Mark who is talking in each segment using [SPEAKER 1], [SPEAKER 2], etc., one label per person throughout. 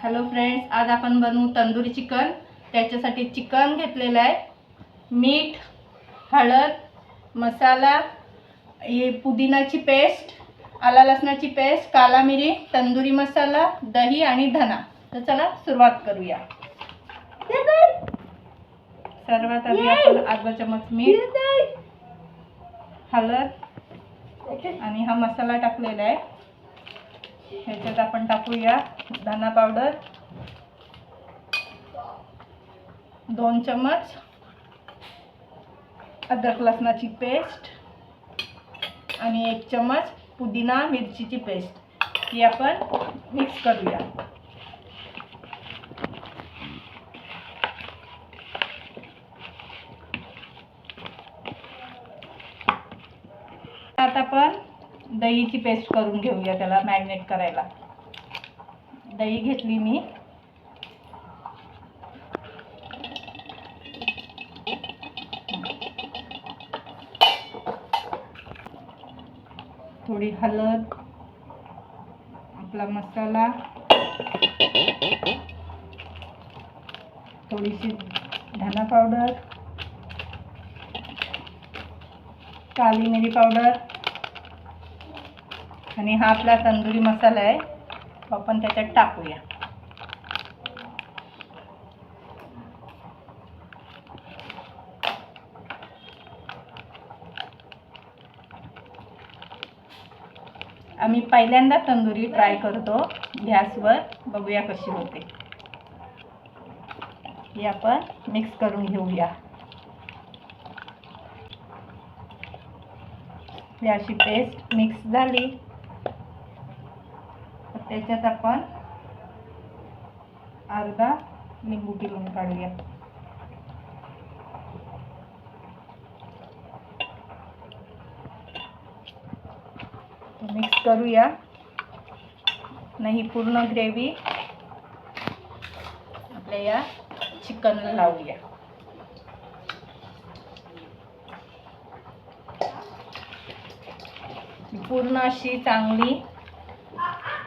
[SPEAKER 1] Hello friends, आज आपण बनवू तंदुरी चिकन। त्याच्यासाठी चिकन घेतलेलं आहे, मीठ, हळद, मसाला, पुदिनाची पेस्ट, आला लसणाची पेस्ट, काला मिरी, तंदुरी मसाला, दही आणि धना। तर चला सुरुवात करूया। सर्वात आधी आपण अर्धा चमच मीठ, हळद आणि हा मसाला टाकलेला आहे। ह्याच्यात आपण टाकूया धना पावडर 2 चमच, अद्रक लसणाची पेस्ट आणि 1 चमच पुदिना मिरचीची पेस्ट। ही आपण मिक्स करूया। आता आपण दहीची पेस्ट करून घेऊया, त्याला मॅरिनेट करायला। दही घेतली मी, थोडी हळद, आपला मसाला, थोडीशी धना पावडर, काली मिरी पावडर आणि हा आपला तंदुरी मसाला आहे, तो आपण त्याच्यात टाकूया। आम्ही पहिल्यांदा तंदुरी ट्राय करतो गॅसवर, बघूया कशी होते। ही आपण मिक्स करून घेऊया। ही अशी पेस्ट मिक्स झाली, त्याच्यात आपण अर्धा लिंबू पिळून काढूया। मिक्स करूया, नाही पूर्ण ग्रेव्ही आपल्या या चिकनला लावूया। पूर्ण अशी चांगली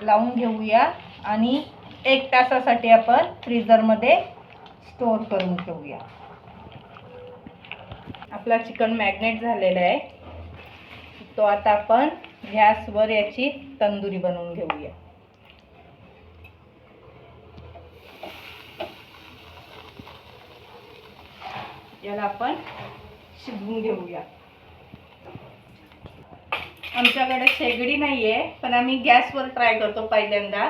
[SPEAKER 1] लावून घेऊया आणि 1 तासासाठी आपण फ्रीजरमध्ये स्टोर करून ठेवूया। आपला चिकन मॅरिनेट झालेला आहे, तो आता आपण गॅसवर याची तंदुरी बनवून घेऊया। याला आपण शिजवून घेऊया। आमच्याकडे शेगडी नाहीये, पण आम्ही गॅसवर ट्राय करतो पहिल्यांदा।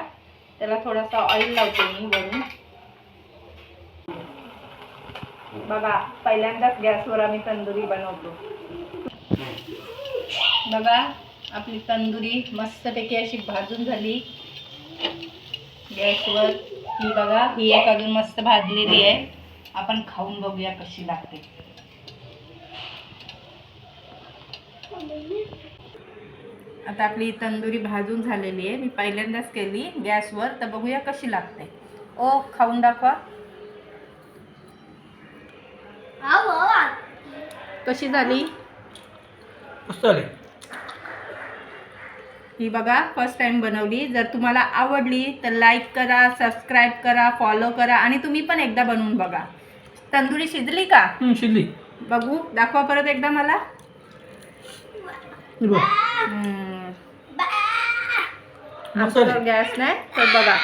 [SPEAKER 1] त्याला थोडासा ऑइल लावते मी वरून। बघा, पहिल्यांदाच गॅसवर आम्ही तंदुरी बनवतो। बघा, आपली तंदुरी मस्तपैकी अशी भाजून झाली गॅसवर। ही बघा, ही एक अजून मस्त भाजलेली आहे। आपण खाऊन बघूया कशी लागते। आता आपली तंदुरी भाजून झालेली आहे, मी पहिल्यांदाच केली गॅसवर, तर बघूया कशी लागते। ओ, खाऊन दाखवा कशी झाली। ही बघा, फर्स्ट टाइम बनवली। जर तुम्हाला आवडली तर लाईक करा, सबस्क्राईब करा, फॉलो करा आणि तुम्ही पण एकदा बनवून बघा। तंदुरी शिजली का?
[SPEAKER 2] शिजली।
[SPEAKER 1] बघू, दाखवा परत एकदा मला। आपलं गॅस नाही तर बघा,